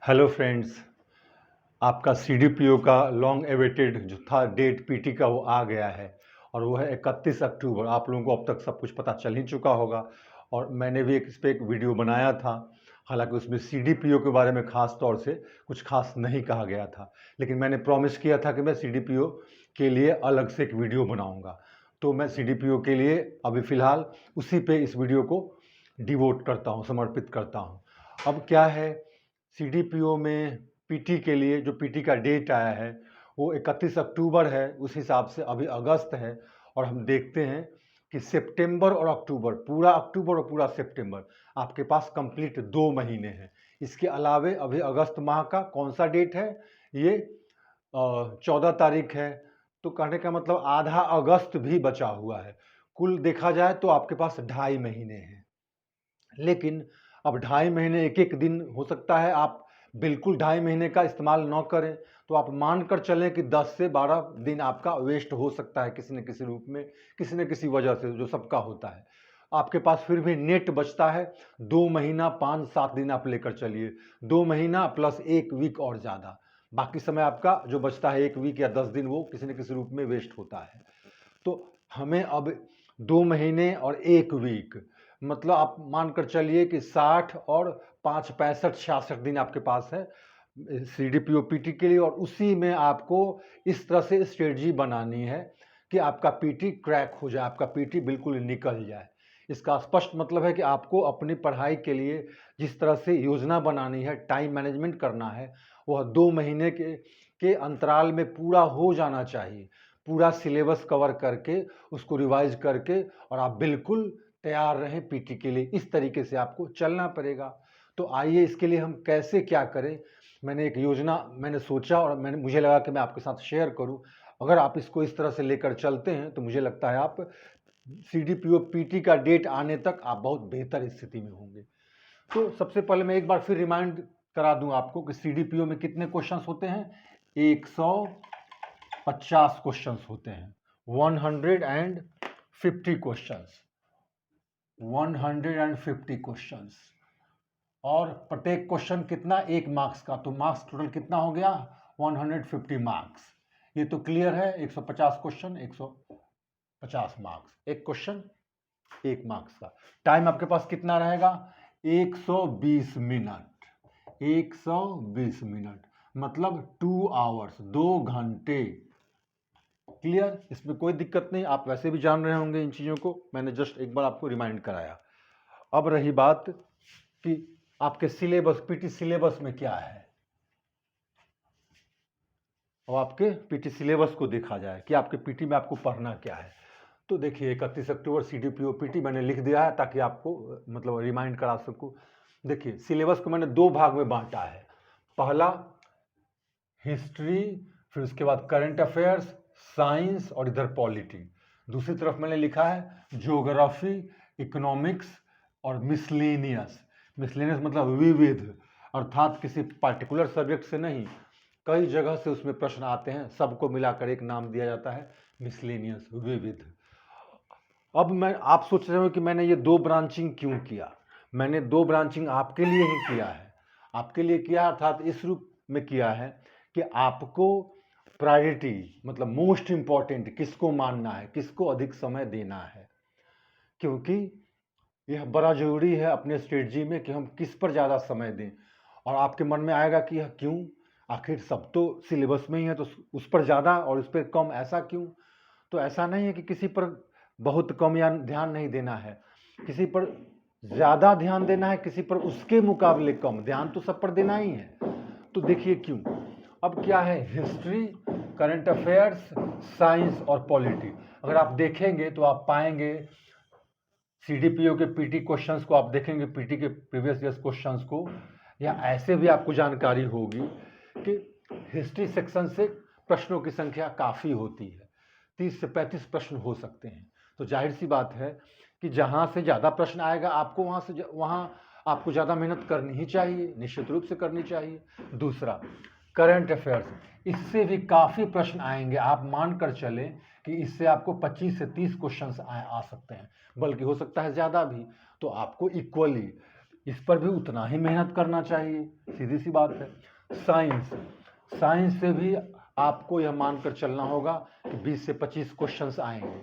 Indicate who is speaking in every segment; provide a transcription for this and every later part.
Speaker 1: Hello friends. आपका CDPO का long awaited जो था डेट पीटी का वो आ गया है और वो है 31 अक्टूबर। आप लोगों को अब तक सब कुछ पता चल ही चुका होगा और मैंने भी इस पर एक वीडियो बनाया था। हालांकि उसमें सीडीपीओ के बारे में ख़ास तौर से कुछ खास नहीं कहा गया था, लेकिन मैंने प्रॉमिस किया था कि मैं सीडीपीओ के लिए अलग से एक वीडियो बनाऊंगा। तो मैं सीडीपीओ के लिए अभी फ़िलहाल उसी पे इस वीडियो को डिवोट करता हूँ, समर्पित करता हूँ। अब क्या है, सीडीपीओ में पीटी के लिए जो पीटी का डेट आया है वो 31 अक्टूबर है। उस हिसाब से अभी अगस्त है और हम देखते हैं कि सितंबर और अक्टूबर, पूरा अक्टूबर और पूरा सितंबर आपके पास कंप्लीट 2 महीने हैं। इसके अलावे अभी अगस्त माह का कौन सा डेट है, ये 14 तारीख है। तो कहने का मतलब आधा अगस्त भी बचा हुआ है। कुल देखा जाए तो आपके पास 2.5 महीने हैं। लेकिन अब 2.5 महीने, एक एक दिन हो सकता है आप बिल्कुल 2.5 महीने का इस्तेमाल न करें, तो आप मान कर चलें कि 10 से 12 दिन आपका वेस्ट हो सकता है किसी न किसी रूप में, किसी न किसी वजह से, जो सबका होता है। आपके पास फिर भी नेट बचता है 2 महीना 5-7 दिन आप लेकर चलिए, 2 महीना प्लस 1 वीक और ज़्यादा। बाकी समय आपका जो बचता है 1 वीक या 10 दिन, वो किसी न किसी रूप में वेस्ट होता है। तो हमें अब 2 महीने और 1 वीक, मतलब आप मानकर चलिए कि 60 और 5 65-66 दिन आपके पास है सीडीपीओ पीटी के लिए। और उसी में आपको इस तरह से स्ट्रेटजी बनानी है कि आपका पीटी क्रैक हो जाए, आपका पीटी बिल्कुल निकल जाए। इसका स्पष्ट मतलब है कि आपको अपनी पढ़ाई के लिए जिस तरह से योजना बनानी है, टाइम मैनेजमेंट करना है, वह 2 महीने के अंतराल में पूरा हो जाना चाहिए। पूरा सिलेबस कवर करके, उसको रिवाइज करके, और आप बिल्कुल तैयार रहें पीटी के लिए। इस तरीके से आपको चलना पड़ेगा। तो आइए इसके लिए हम कैसे क्या करें, मैंने एक योजना सोचा और मुझे लगा कि मैं आपके साथ शेयर करूं। अगर आप इसको इस तरह से लेकर चलते हैं तो मुझे लगता है आप सीडीपीओ पीटी का डेट आने तक आप बहुत बेहतर स्थिति में होंगे। तो सबसे पहले मैं एक बार फिर रिमाइंड करा दूं आपको कि सीडीपीओ में कितने क्वेश्चंस होते हैं। 150 क्वेश्चंस होते हैं, 150 क्वेश्चंस, 150 क्वेश्चंस। और प्रत्येक क्वेश्चन कितना, 1 मार्क्स का। तो मार्क्स टोटल कितना हो गया, 150 मार्क्स। ये तो क्लियर है, 150 क्वेश्चन 150 मार्क्स, एक क्वेश्चन 1 मार्क्स का। टाइम आपके पास कितना रहेगा, 120 मिनट, 120 मिनट, मतलब 2 आवर्स, 2 घंटे। क्लियर, इसमें कोई दिक्कत नहीं, आप वैसे भी जान रहे होंगे इन चीज़ों को, मैंने जस्ट एक बार आपको रिमाइंड कराया। अब रही बात कि आपके सिलेबस, पीटी सिलेबस में क्या है। अब आपके पीटी सिलेबस को देखा जाए कि आपके पीटी में आपको पढ़ना क्या है। तो देखिए 31 अक्टूबर सीडीपीओ पीटी मैंने लिख दिया है ताकि आपको मतलब रिमाइंड करा सकूं। देखिए सिलेबस को मैंने 2 भाग में बांटा है। पहला हिस्ट्री, फिर उसके बाद करंट अफेयर्स, साइंस और इधर पॉलिटी। दूसरी तरफ मैंने लिखा है ज्योग्राफी, इकोनॉमिक्स और मिसलेनियस। मिसलेनियस मतलब विविध, अर्थात किसी पार्टिकुलर सब्जेक्ट से नहीं, कई जगह से उसमें प्रश्न आते हैं, सबको मिलाकर एक नाम दिया जाता है मिसलेनियस, विविध। अब आप सोच रहे हो कि मैंने ये 2 ब्रांचिंग क्यों किया। मैंने 2 ब्रांचिंग आपके लिए ही किया है, आपके लिए किया, अर्थात इस रूप में किया है कि आपको प्रायोरिटी, मतलब मोस्ट इंपॉर्टेंट किसको मानना है, किसको अधिक समय देना है। क्योंकि यह बड़ा जरूरी है अपने स्ट्रेटजी में कि हम किस पर ज़्यादा समय दें। और आपके मन में आएगा कि यह क्यों, आखिर सब तो सिलेबस में ही है, तो उस पर ज़्यादा और उस पर कम, ऐसा क्यों। तो ऐसा नहीं है कि किसी पर बहुत कम या ध्यान नहीं देना है, किसी पर ज़्यादा ध्यान देना है, किसी पर उसके मुकाबले कम, ध्यान तो सब पर देना ही है। तो देखिए क्यों। अब क्या है, हिस्ट्री, करंट अफेयर्स, साइंस और पॉलिटी। अगर आप देखेंगे तो आप पाएंगे सीडीपीओ के पीटी क्वेश्चंस को, आप देखेंगे पीटी के प्रीवियस ईयर्स क्वेश्चंस को, या ऐसे भी आपको जानकारी होगी कि हिस्ट्री सेक्शन से प्रश्नों की संख्या काफ़ी होती है, 30 से 35 प्रश्न हो सकते हैं। तो जाहिर सी बात है कि जहाँ से ज़्यादा प्रश्न आएगा आपको वहाँ आपको ज़्यादा मेहनत करनी ही चाहिए, निश्चित रूप से करनी चाहिए। दूसरा करंट अफेयर्स, इससे भी काफ़ी प्रश्न आएंगे, आप मान कर चलें कि इससे आपको 25 से 30 क्वेश्चन आ सकते हैं, बल्कि हो सकता है ज़्यादा भी। तो आपको इक्वली इस पर भी उतना ही मेहनत करना चाहिए, सीधी सी बात है। साइंस से भी आपको यह मानकर चलना होगा कि 20 से 25 क्वेश्चंस आएंगे,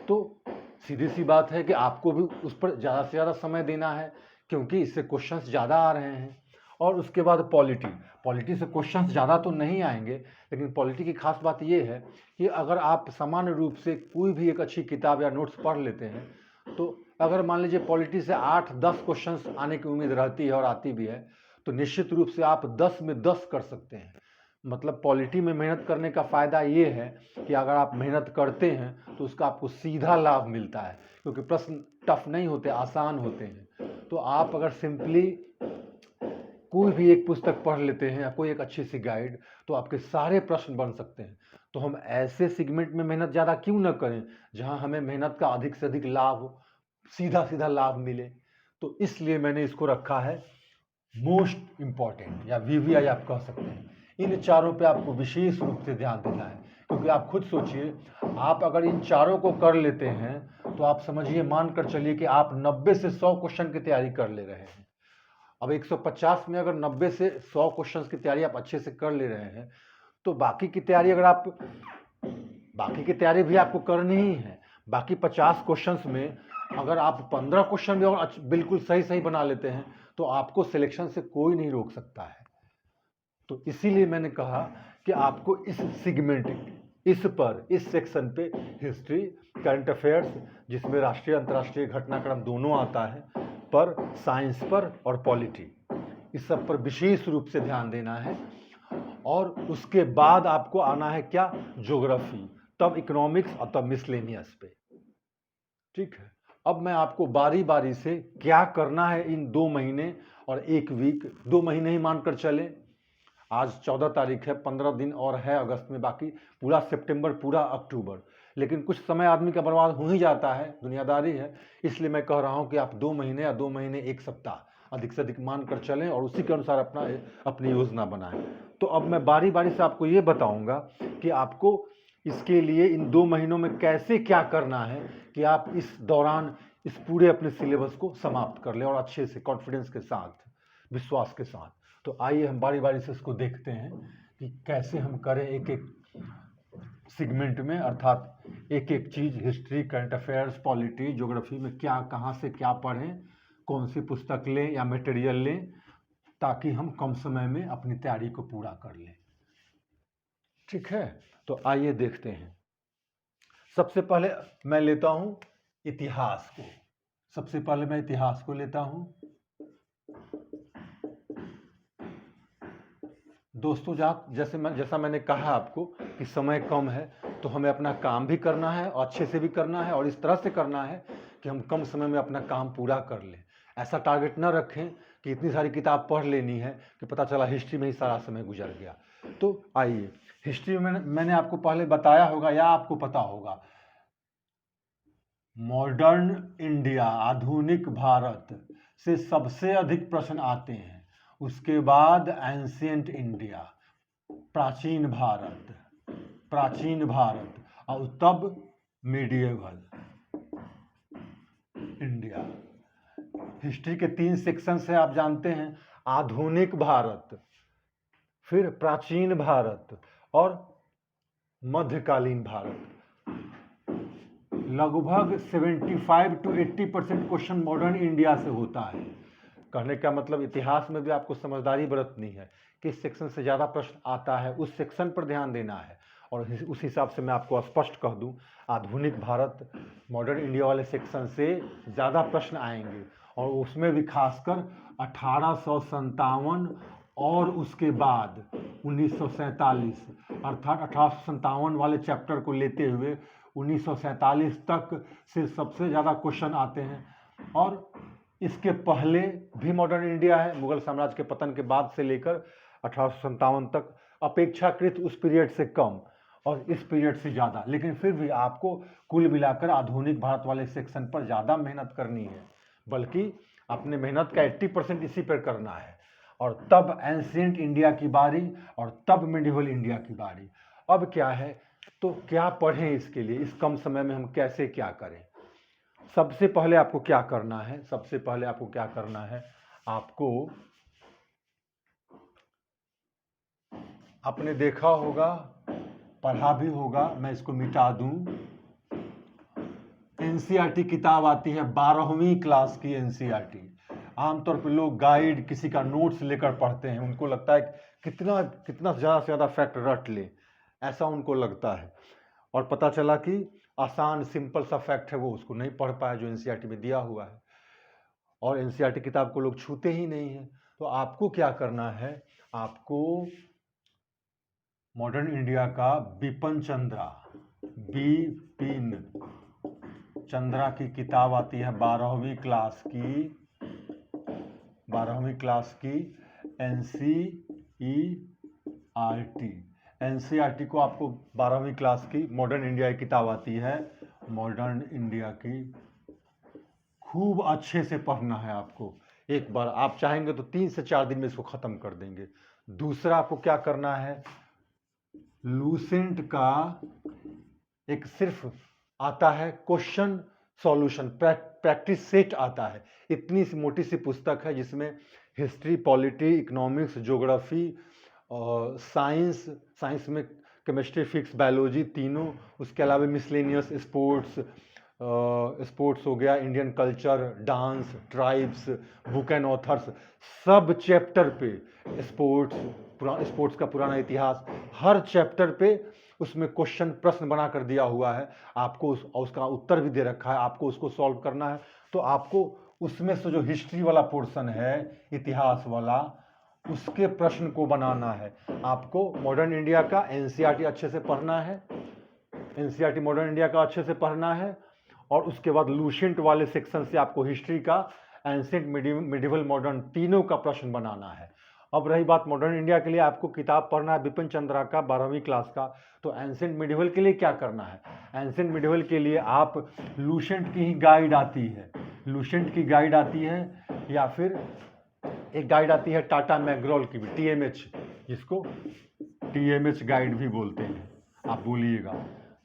Speaker 1: तो सीधी सी बात है कि आपको भी उस पर ज़्यादा से ज़्यादा समय देना है, क्योंकि इससे क्वेश्चंस ज़्यादा आ रहे हैं। और उसके बाद पॉलिटी से क्वेश्चंस ज़्यादा तो नहीं आएंगे, लेकिन पॉलिटी की खास बात ये है कि अगर आप सामान्य रूप से कोई भी एक अच्छी किताब या नोट्स पढ़ लेते हैं, तो अगर मान लीजिए पॉलिटी से 8-10 क्वेश्चंस आने की उम्मीद रहती है और आती भी है, तो निश्चित रूप से आप 10 में 10 कर सकते हैं। मतलब पॉलिटी में मेहनत करने का फ़ायदा ये है कि अगर आप मेहनत करते हैं तो उसका आपको सीधा लाभ मिलता है, क्योंकि प्रश्न टफ नहीं होते, आसान होते हैं। तो आप अगर सिंपली कोई भी एक पुस्तक पढ़ लेते हैं या कोई एक अच्छी सी गाइड, तो आपके सारे प्रश्न बन सकते हैं। तो हम ऐसे सेगमेंट में मेहनत ज़्यादा क्यों न करें जहां हमें मेहनत का अधिक से अधिक लाभ, सीधा लाभ मिले। तो इसलिए मैंने इसको रखा है मोस्ट इम्पॉर्टेंट, या VVI आप कह सकते हैं। इन चारों पे आपको विशेष रूप से ध्यान देना है, क्योंकि आप खुद सोचिए, आप अगर इन चारों को कर लेते हैं तो आप समझिए, मान कर चलिए कि आप 90 से 100 क्वेश्चन की तैयारी कर ले रहे हैं। अब 150 में अगर 90 से 100 क्वेश्चन की तैयारी आप अच्छे से कर ले रहे हैं, तो बाकी की तैयारी भी आपको करनी ही है। बाकी 50 क्वेश्चंस में अगर आप 15 क्वेश्चन भी और बिल्कुल सही बना लेते हैं, तो आपको सिलेक्शन से कोई नहीं रोक सकता है। तो इसीलिए मैंने कहा कि आपको इस सेगमेंट, इस सेक्शन पे हिस्ट्री, करंट अफेयर्स, जिसमें राष्ट्रीय अंतर्राष्ट्रीय घटनाक्रम दोनों आता है, पर साइंस पर और पॉलिटी, इस सब पर विशेष रूप से ध्यान देना है। और उसके बाद आपको आना है क्या, ज्योग्राफी, तब इकोनॉमिक्स और तब मिसलेनियस पे। ठीक है, अब मैं आपको बारी बारी से क्या करना है इन 2 महीने और 1 वीक, 2 महीने ही मानकर चलें। आज 14 तारीख है, 15 दिन और है अगस्त में, बाकी पूरा सितंबर, पूरा अक्टूबर। लेकिन कुछ समय आदमी का बर्बाद हो ही जाता है, दुनियादारी है। इसलिए मैं कह रहा हूं कि आप 2 महीने या 2 महीने 1 सप्ताह अधिक से अधिक मानकर चलें और उसी के अनुसार अपनी योजना बनाएं। तो अब मैं बारी बारी से आपको ये बताऊंगा कि आपको इसके लिए इन 2 महीनों में कैसे क्या करना है कि आप इस दौरान इस पूरे अपने सिलेबस को समाप्त कर लें, और अच्छे से, कॉन्फिडेंस के साथ, विश्वास के साथ। तो आइए हम बारी बारी से इसको देखते हैं कि कैसे हम करें एक एक सेगमेंट में, अर्थात एक एक चीज़, history, current affairs, polity, geography में क्या, कहाँ से क्या पढ़ें, कौन सी पुस्तक लें या मटेरियल लें, ताकि हम कम समय में अपनी तैयारी को पूरा कर लें। ठीक है, तो आइए देखते हैं। सबसे पहले मैं लेता हूं इतिहास को। सबसे पहले मैं इतिहास को लेता हूं। दोस्तों, जैसा मैंने कहा आपको कि समय कम है, तो हमें अपना काम भी करना है और अच्छे से भी करना है, और इस तरह से करना है कि हम कम समय में अपना काम पूरा कर लें। ऐसा टारगेट न रखें कि इतनी सारी किताब पढ़ लेनी है कि पता चला हिस्ट्री में ही सारा समय गुजर गया। तो आइए, हिस्ट्री में मैंने आपको पहले बताया होगा या आपको पता होगा, मॉडर्न इंडिया, आधुनिक भारत से सबसे अधिक प्रश्न आते हैं। उसके बाद एंशिएंट इंडिया, प्राचीन भारत, और तब मिडिएवल इंडिया। हिस्ट्री के 3 सेक्शन से आप जानते हैं, आधुनिक भारत, फिर प्राचीन भारत और मध्यकालीन भारत। लगभग 75 to 80% क्वेश्चन मॉडर्न इंडिया से होता है। कहने का मतलब इतिहास में भी आपको समझदारी बरतनी है, किस सेक्शन से ज़्यादा प्रश्न आता है उस सेक्शन पर ध्यान देना है। और उस हिसाब से मैं आपको स्पष्ट कह दूं, आधुनिक भारत, मॉडर्न इंडिया वाले सेक्शन से ज़्यादा प्रश्न आएंगे, और उसमें भी खासकर 1857 और उसके बाद 1947, अर्थात 1857 वाले चैप्टर को लेते हुए 1947 तक से सबसे ज़्यादा क्वेश्चन आते हैं। और इसके पहले भी मॉडर्न इंडिया है, मुगल साम्राज्य के पतन के बाद से लेकर 1857 तक, अपेक्षाकृत उस पीरियड से कम और इस पीरियड से ज़्यादा। लेकिन फिर भी आपको कुल मिलाकर आधुनिक भारत वाले सेक्शन पर ज़्यादा मेहनत करनी है, बल्कि अपने मेहनत का 80% इसी पर करना है। और तब एंशिएंट इंडिया की बारी, और तब मिडिवल इंडिया की बारी। अब क्या है, तो क्या पढ़ें इसके लिए, इस कम समय में हम कैसे क्या करें। सबसे पहले आपको क्या करना है, आपको, आपने देखा होगा, पढ़ा भी होगा, मैं इसको मिटा दूं। एनसीईआरटी किताब आती है 12वीं क्लास की एनसीईआरटी। आमतौर पर लोग गाइड, किसी का नोट्स लेकर पढ़ते हैं, उनको लगता है कितना कितना ज़्यादा से ज़्यादा फैक्ट रट ले, ऐसा उनको लगता है। और पता चला कि आसान सिंपल सा फैक्ट है, वो उसको नहीं पढ़ पाया जो एनसीईआरटी में दिया हुआ है, और एनसीईआरटी किताब को लोग छूते ही नहीं हैं। तो आपको क्या करना है, आपको मॉडर्न इंडिया का बिपिन चंद्रा, बिपिन चंद्रा की किताब आती है 12वीं क्लास की एनसीईआरटी। एनसीईआरटी को आपको 12वीं क्लास की मॉडर्न इंडिया की किताब आती है, मॉडर्न इंडिया की खूब अच्छे से पढ़ना है आपको। एक बार आप चाहेंगे तो 3 से 4 दिन में इसको खत्म कर देंगे। दूसरा आपको क्या करना है, लूसेंट का एक सिर्फ आता है क्वेश्चन सॉल्यूशन प्रैक्टिस सेट आता है। इतनी सी मोटी सी पुस्तक है जिसमें history, polity, economics, geography, science में केमिस्ट्री, फिजिक्स, बायोलॉजी तीनों, उसके अलावा मिसलेनियस, स्पोर्ट्स हो गया, Indian culture, dance, tribes, book and authors, सब चैप्टर पे स्पोर्ट्स का पुराना इतिहास, हर चैप्टर पे उसमें क्वेश्चन प्रश्न बना कर दिया हुआ है। आपको उसका उत्तर भी दे रखा है, आपको उसको सॉल्व करना है। तो आपको उसमें से जो हिस्ट्री वाला पोर्शन है, इतिहास वाला, उसके प्रश्न को बनाना है। आपको मॉडर्न इंडिया का एनसीईआरटी अच्छे से पढ़ना है, एनसीईआरटी मॉडर्न इंडिया का अच्छे से पढ़ना है, और उसके बाद लूसेंट वाले सेक्शन से आपको हिस्ट्री का, एंशिएंट, मिडिवल, मॉडर्न तीनों का प्रश्न बनाना है। अब रही बात मॉडर्न इंडिया के लिए आपको किताब पढ़ना है बिपिन चंद्रा का 12वीं क्लास का, तो एंशिएंट मिडिवल के लिए क्या करना है, एंशिएंट मिडिवल के लिए आप लूसेंट की ही गाइड आती है, लूसेंट की गाइड आती है, या फिर एक गाइड आती है टाटा मैकग्रॉल की भी, टीएमएच, जिसको टीएमएच गाइड भी बोलते हैं, आप बोलिएगा,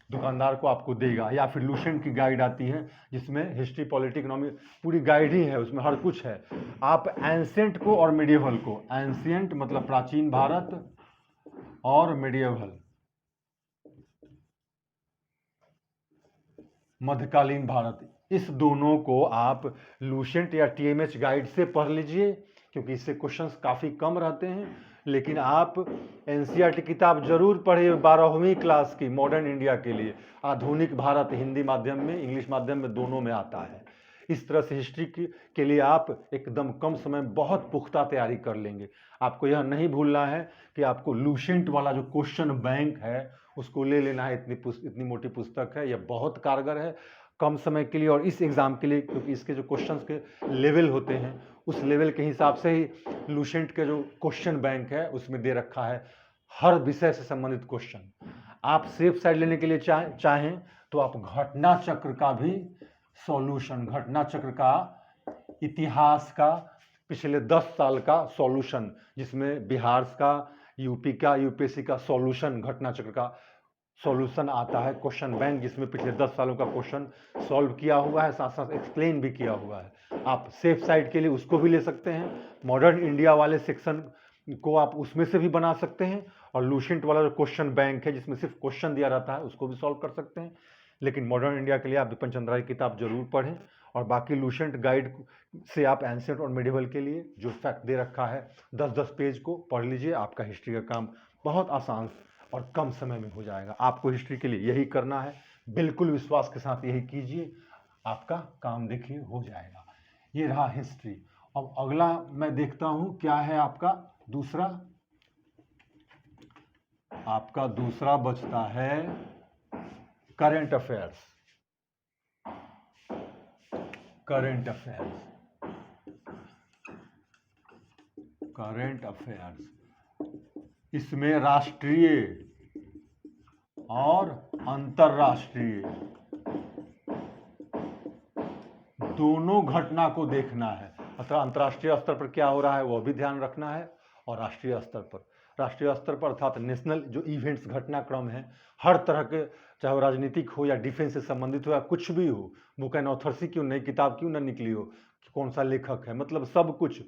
Speaker 1: दुकानदार को आपको देगा। या फिर लूसेंट की गाइड आती है जिसमें हिस्ट्री, पॉलिटी, इकोनॉमी पूरी गाइड ही है, उसमें हर कुछ है। आप एंशिएंट को और मिडिवल को, एंशिएंट मतलब प्राचीन भारत, और मिडिवल मध्यकालीन भारत, इस दोनों को आप लूसेंट या टीएमएच गाइड से पढ़ लीजिए, क्योंकि इससे क्वेश्चंस काफ़ी कम रहते हैं। लेकिन आप एनसीईआरटी किताब जरूर पढ़िए 12वीं क्लास की मॉडर्न इंडिया के लिए। आधुनिक भारत हिंदी माध्यम में, इंग्लिश माध्यम में, दोनों में आता है। इस तरह से हिस्ट्री के लिए आप एकदम कम समय में बहुत पुख्ता तैयारी कर लेंगे। आपको यह नहीं भूलना है कि आपको लूसेंट वाला जो क्वेश्चन बैंक है उसको ले लेना है। इतनी मोटी पुस्तक है, यह बहुत कारगर है कम समय के लिए और इस एग्ज़ाम के लिए, क्योंकि इसके जो क्वेश्चंस के लेवल होते हैं उस लेवल के हिसाब से ही लूसेंट के जो क्वेश्चन बैंक है उसमें दे रखा है हर विषय से संबंधित क्वेश्चन। आप सेफ साइड लेने के लिए चाहें तो आप घटना चक्र का भी सॉल्यूशन, घटना चक्र का इतिहास का पिछले 10 साल का सॉल्यूशन, जिसमें बिहार का, यूपी का, यूपीएससी का सॉल्यूशन, घटना चक्र का सॉल्यूशन आता है, क्वेश्चन बैंक, जिसमें पिछले 10 सालों का क्वेश्चन सॉल्व किया हुआ है, साथ साथ एक्सप्लेन भी किया हुआ है। आप सेफ साइड के लिए उसको भी ले सकते हैं। मॉडर्न इंडिया वाले सेक्शन को आप उसमें से भी बना सकते हैं, और लूसेंट वाला जो क्वेश्चन बैंक है जिसमें सिर्फ क्वेश्चन दिया रहता है उसको भी सॉल्व कर सकते हैं। लेकिन मॉडर्न इंडिया के लिए आप बिपिन चंद्रा की किताब जरूर पढ़ें, और बाकी लूसेंट गाइड से आप एंशिएंट और मिडिवल के लिए जो फैक्ट दे रखा है 10-10 पेज को पढ़ लीजिए। आपका हिस्ट्री का काम बहुत आसान और कम समय में हो जाएगा। आपको हिस्ट्री के लिए यही करना है, बिल्कुल विश्वास के साथ यही कीजिए, आपका काम देखिए हो जाएगा। ये रहा हिस्ट्री। अब अगला मैं देखता हूं क्या है आपका दूसरा। आपका दूसरा बचता है current affairs. Current affairs, current affairs, इसमें राष्ट्रीय और अंतर्राष्ट्रीय दोनों घटना को देखना है। अर्थात अंतर्राष्ट्रीय स्तर पर क्या हो रहा है वह भी ध्यान रखना है, और राष्ट्रीय स्तर पर अर्थात नेशनल जो इवेंट्स, घटनाक्रम है, हर तरह के, चाहे वो राजनीतिक हो या डिफेंस से संबंधित हो या कुछ भी हो, बुक एंड ऑथर से क्यों नई किताब क्यों ना निकली हो, कौन सा लेखक है, मतलब सब कुछ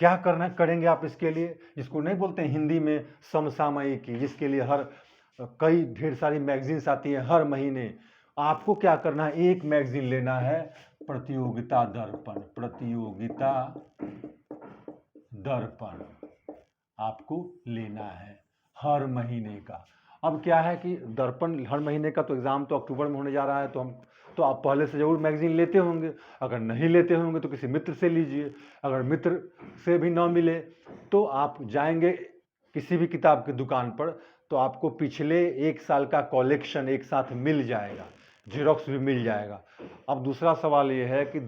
Speaker 1: क्या करना करेंगे आप इसके लिए, जिसको नहीं बोलते हैं हिंदी में समसामयिकी, जिसके लिए हर कई ढेर सारी मैगजीन्स आती हैं हर महीने। आपको क्या करना है, एक मैगजीन लेना है, प्रतियोगिता दर्पण, प्रतियोगिता दर्पण आपको लेना है हर महीने का। अब क्या है कि दर्पण हर महीने का, तो एग्ज़ाम तो अक्टूबर में होने जा रहा है, तो आप पहले से ज़रूर मैगज़ीन लेते होंगे। अगर नहीं लेते होंगे तो किसी मित्र से लीजिए, अगर मित्र से भी ना मिले तो आप जाएंगे किसी भी किताब की दुकान पर, तो आपको पिछले 1 साल का कलेक्शन एक साथ मिल जाएगा, जेरोक्स भी मिल जाएगा। अब दूसरा सवाल ये है कि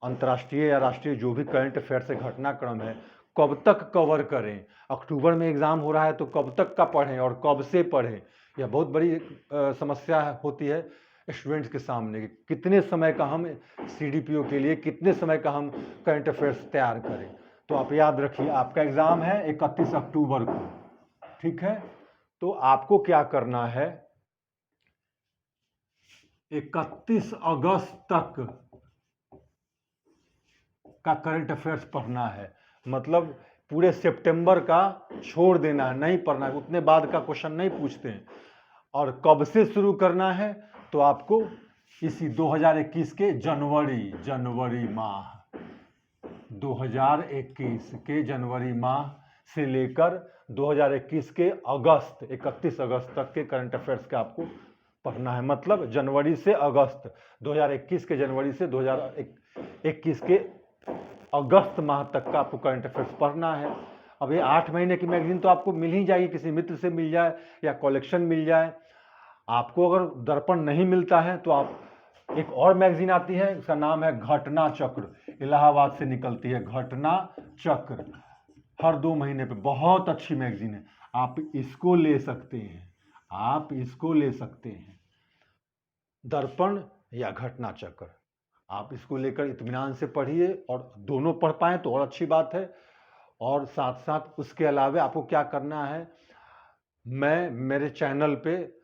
Speaker 1: अंतर्राष्ट्रीय या राष्ट्रीय जो भी करंट अफेयर से घटनाक्रम है, कब तक कवर करें। अक्टूबर में एग्ज़ाम हो रहा है तो कब तक का पढ़ें और कब से पढ़ें, यह बहुत बड़ी समस्या होती है स्टूडेंट्स के सामने। कितने समय का हम CDPO के लिए, कितने समय का हम करंट अफेयर्स तैयार करें। तो आप याद रखिए, आपका एग्ज़ाम है 31 अक्टूबर को, ठीक है। तो आपको क्या करना है, 31 अगस्त तक का करंट अफेयर्स पढ़ना है। मतलब पूरे सितंबर का छोड़ देना है, नहीं पढ़ना है, उतने बाद का क्वेश्चन नहीं पूछते हैं। और कब से शुरू करना है, तो आपको इसी 2021 के जनवरी माह, 2021 के जनवरी माह से लेकर 2021 के अगस्त, 31 अगस्त तक के करंट अफेयर्स का आपको पढ़ना है। मतलब जनवरी से अगस्त, 2021 के जनवरी से 2021 के अगस्त माह तक का आपको करंट अफेयर्स पढ़ना है। अब ये 8 महीने की मैगजीन तो आपको मिल ही जाएगी, किसी मित्र से मिल जाए या कलेक्शन मिल जाए। आपको अगर दर्पण नहीं मिलता है तो आप, एक और मैगजीन आती है, उसका नाम है घटना चक्र, इलाहाबाद से निकलती है, घटना चक्र, हर 2 महीने पे, बहुत अच्छी मैगजीन है, आप इसको ले सकते हैं, आप इसको ले सकते हैं, दर्पण या घटना चक्र। आप इसको लेकर इत्मीनान से पढ़िए, और दोनों पढ़ पाएँ तो और अच्छी बात है। और साथ साथ उसके अलावा आपको क्या करना है, मैं मेरे चैनल पे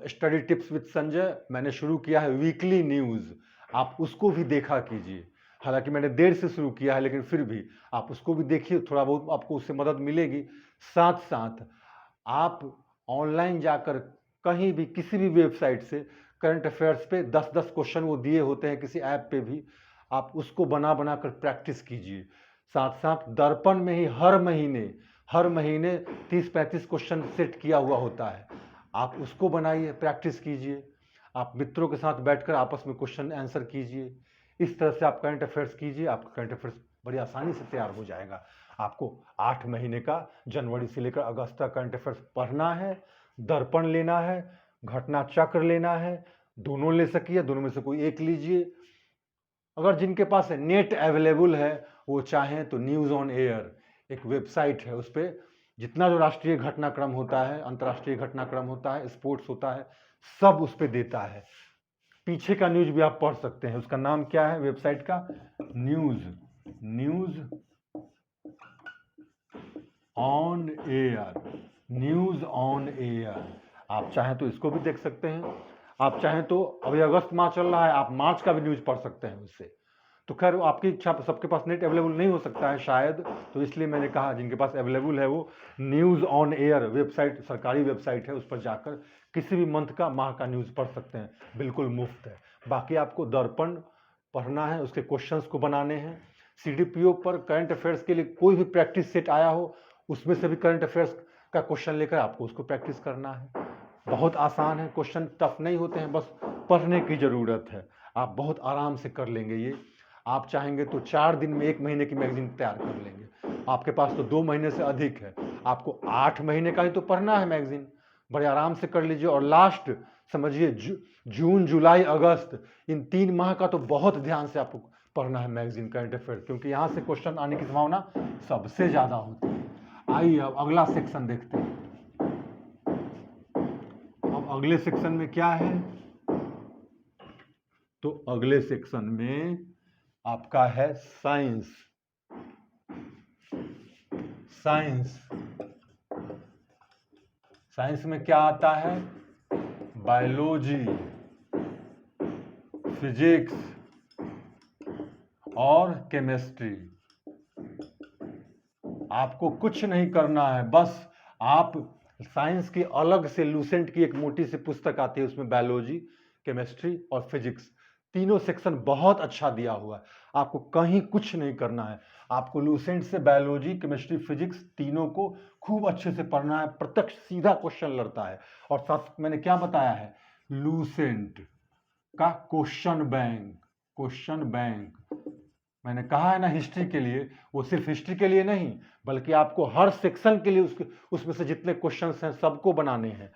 Speaker 1: स्टडी टिप्स विद संजय मैंने शुरू किया है, वीकली न्यूज़, आप उसको भी देखा कीजिए। हालांकि मैंने देर से शुरू किया है, लेकिन फिर भी आप उसको भी देखिए, थोड़ा बहुत आपको उससे मदद मिलेगी। साथ साथ आप ऑनलाइन जाकर कहीं भी, किसी भी वेबसाइट से करंट अफेयर्स पे 10-10 क्वेश्चन वो दिए होते हैं किसी ऐप पे भी, आप उसको बना बना कर प्रैक्टिस कीजिए। साथ साथ दर्पण में ही हर महीने 30-35 क्वेश्चन सेट किया हुआ होता है, आप उसको बनाइए, प्रैक्टिस कीजिए। आप मित्रों के साथ बैठकर आपस में क्वेश्चन आंसर कीजिए। इस तरह से आप करंट अफेयर्स कीजिए, आपका करंट अफेयर्स बड़ी आसानी से तैयार हो जाएगा। आपको 8 महीने का, जनवरी से लेकर अगस्त तक करंट अफेयर्स पढ़ना है, दर्पण लेना है, घटना चक्र लेना है, दोनों ले सकिए, दोनों में से कोई एक लीजिए। अगर जिनके पास नेट अवेलेबल है, वो चाहें तो न्यूज़ ऑन एयर एक वेबसाइट है, उस पर जितना जो राष्ट्रीय घटनाक्रम होता है, अंतर्राष्ट्रीय घटनाक्रम होता है, स्पोर्ट्स होता है, सब उस पर देता है। पीछे का न्यूज़ भी आप पढ़ सकते हैं। उसका नाम क्या है वेबसाइट का, news on air, news on air. आप चाहें तो इसको भी देख सकते हैं, आप चाहें तो, अभी अगस्त माह चल रहा है, आप मार्च का भी न्यूज़ पढ़ सकते हैं उससे। तो खैर आपकी इच्छा, सबके पास नेट अवेलेबल नहीं हो सकता है शायद, तो इसलिए मैंने कहा जिनके पास अवेलेबल है वो न्यूज़ ऑन एयर वेबसाइट, सरकारी वेबसाइट है, उस पर जाकर किसी भी मंथ का, माह का न्यूज़ पढ़ सकते हैं, बिल्कुल मुफ्त है। बाकी आपको दर्पण पढ़ना है, उसके क्वेश्चंस को बनाने हैं। CDPO पर करंट अफेयर्स के लिए कोई भी प्रैक्टिस सेट आया हो, उसमें से भी करंट अफेयर्स का क्वेश्चन लेकर आपको उसको प्रैक्टिस करना है। बहुत आसान है, क्वेश्चन टफ नहीं होते हैं, बस पढ़ने की ज़रूरत है, आप बहुत आराम से कर लेंगे ये। आप चाहेंगे तो 4 दिन में 1 महीने की मैगजीन तैयार कर लेंगे। आपके पास तो 2 महीने से अधिक है, आपको 8 महीने का ही तो पढ़ना है मैगजीन, बड़े आराम से कर लीजिए। और लास्ट समझिए जून, जुलाई, अगस्त, इन 3 माह का तो बहुत ध्यान से आपको पढ़ना है मैगजीन करंट अफेयर, क्योंकि यहाँ से क्वेश्चन आने की संभावना सबसे ज़्यादा होती है। आइए अब अगला सेक्शन देखते हैं। अब अगले सेक्शन में क्या है, तो अगले सेक्शन में आपका है साइंस। साइंस में क्या आता है, बायोलॉजी, फिजिक्स और केमिस्ट्री। आपको कुछ नहीं करना है, बस आप साइंस की अलग से लूसेंट की एक मोटी सी पुस्तक आती है, उसमें बायोलॉजी, केमिस्ट्री और फिजिक्स तीनों सेक्शन बहुत अच्छा दिया हुआ है। आपको कहीं कुछ नहीं करना है, आपको लूसेंट से बायोलॉजी, केमिस्ट्री, फिजिक्स तीनों को खूब अच्छे से पढ़ना है। प्रत्यक्ष सीधा क्वेश्चन लड़ता है। और साथ मैंने क्या बताया है, लूसेंट का क्वेश्चन बैंक मैंने कहा है ना, हिस्ट्री के लिए, वो सिर्फ हिस्ट्री के लिए नहीं बल्कि आपको हर सेक्शन के लिए उसमें से जितने क्वेश्चंस हैं सबको बनाने हैं।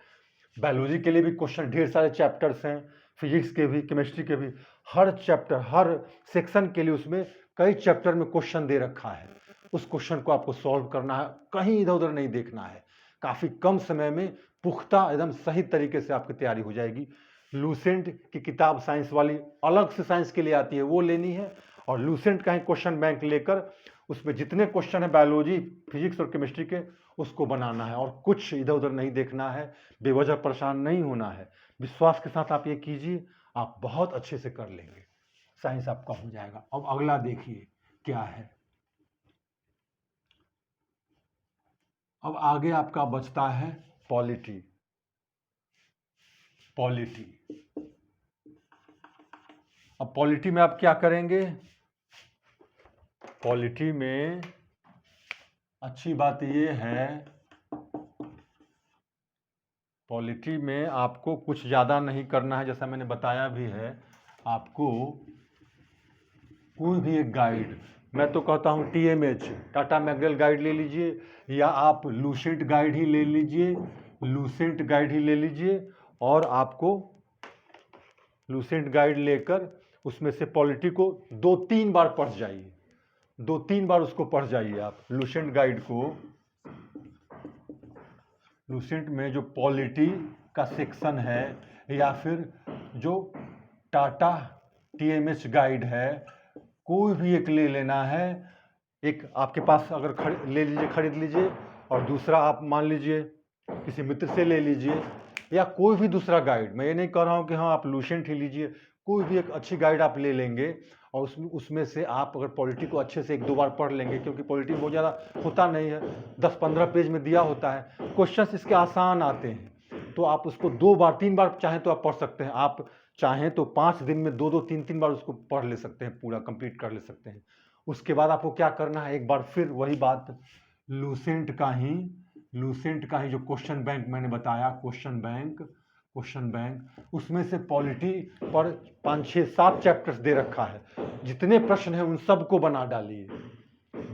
Speaker 1: बायोलॉजी के लिए भी क्वेश्चन ढेर सारे चैप्टर्स हैं, फिजिक्स के भी, केमिस्ट्री के भी, हर चैप्टर हर सेक्शन के लिए उसमें कई चैप्टर में क्वेश्चन दे रखा है। उस क्वेश्चन को आपको सॉल्व करना है, कहीं इधर उधर नहीं देखना है। काफ़ी कम समय में पुख्ता एकदम सही तरीके से आपकी तैयारी हो जाएगी। लूसेंट की किताब साइंस वाली अलग से साइंस के लिए आती है, वो लेनी है, और लूसेंट का ही क्वेश्चन बैंक लेकर उसमें जितने क्वेश्चन है बायोलॉजी, फिजिक्स और केमिस्ट्री के, उसको बनाना है और कुछ इधर उधर नहीं देखना है, बेवजह परेशान नहीं होना है। विश्वास के साथ आप ये कीजिए, आप बहुत अच्छे से कर लेंगे, साइंस आपका हो जाएगा। अब अगला देखिए क्या है। अब आगे आपका बचता है पॉलिटी। अब पॉलिटी में आप क्या करेंगे, पॉलिटी में अच्छी बात ये है, पॉलिटी में आपको कुछ ज़्यादा नहीं करना है, जैसा मैंने बताया भी है। आपको कोई भी एक गाइड, मैं तो कहता हूँ TMH टाटा मैकडवेल गाइड ले लीजिए, या आप लूसेंट गाइड ही ले लीजिए, और आपको लूसेंट गाइड लेकर उसमें से पॉलिटी को 2-3 बार पढ़ जाइए, 2-3 बार उसको पढ़ जाइए आप लूसेंट गाइड को। लूसेंट में जो पॉलिटी का सेक्शन है, या फिर जो टाटा TMH गाइड है, कोई भी एक ले लेना है। एक आपके पास अगर खरीद लीजिए, और दूसरा आप मान लीजिए किसी मित्र से ले लीजिए, या कोई भी दूसरा गाइड। मैं ये नहीं कह रहा हूँ कि हाँ आप लूसेंट ही लीजिए, कोई भी एक अच्छी गाइड आप ले लेंगे, और उसमें से आप अगर पॉलिटी को अच्छे से 1-2 बार पढ़ लेंगे, क्योंकि पॉलिटी बहुत ज़्यादा होता नहीं है, 10-15 पेज में दिया होता है, क्वेश्चंस इसके आसान आते हैं, तो आप उसको 2 बार 3 बार चाहें तो आप पढ़ सकते हैं। आप चाहें तो 5 दिन में 2-2 3-3 बार उसको पढ़ ले सकते हैं, पूरा कंप्लीट कर ले सकते हैं। उसके बाद आपको क्या करना है, एक बार फिर वही बात, लूसेंट का ही जो क्वेश्चन बैंक मैंने बताया, क्वेश्चन बैंक, उसमें से पॉलिटी पर 5-6-7 चैप्टर्स दे रखा है, जितने प्रश्न हैं उन सबको बना डालिए,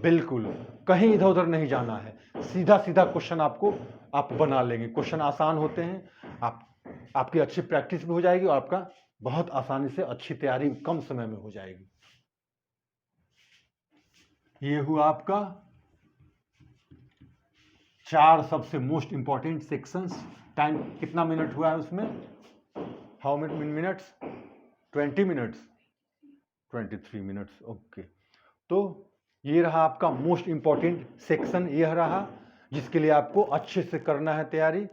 Speaker 1: बिल्कुल कहीं इधर उधर नहीं जाना है, सीधा क्वेश्चन आप बना लेंगे। क्वेश्चन आसान होते हैं, आपकी अच्छी प्रैक्टिस भी हो जाएगी, और आपका बहुत आसानी से अच्छी तैयारी कम समय में हो जाएगी। ये हुआ आपका 4 सबसे मोस्ट इंपॉर्टेंट सेक्शंस। टाइम कितना मिनट हुआ है उसमें, how many minutes, 20 minutes, 23 minutes, okay. तो ये रहा आपका मोस्ट इंपॉर्टेंट सेक्शन, यह रहा जिसके लिए आपको अच्छे से करना है तैयारी।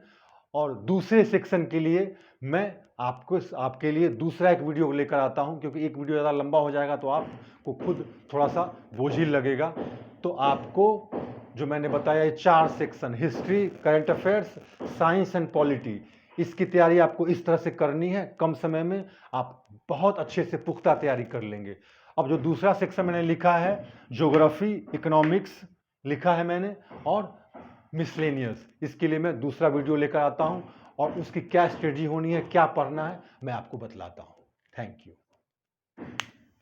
Speaker 1: और दूसरे सेक्शन के लिए मैं आपके लिए दूसरा एक वीडियो लेकर आता हूं, क्योंकि एक वीडियो ज़्यादा लंबा हो जाएगा तो आपको खुद थोड़ा सा बोझिल लगेगा। तो आपको जो मैंने बताया, ये 4 section, history, current affairs, science and polity, इसकी तैयारी आपको इस तरह से करनी है। कम समय में आप बहुत अच्छे से पुख्ता तैयारी कर लेंगे। अब जो दूसरा सेक्शन मैंने लिखा है, ज्योग्राफी, इकोनॉमिक्स लिखा है मैंने, और मिसलेनियस, इसके लिए मैं दूसरा वीडियो लेकर आता हूं, और उसकी क्या स्ट्रेटजी होनी है, क्या पढ़ना है, मैं आपको बतलाता हूं। Thank you.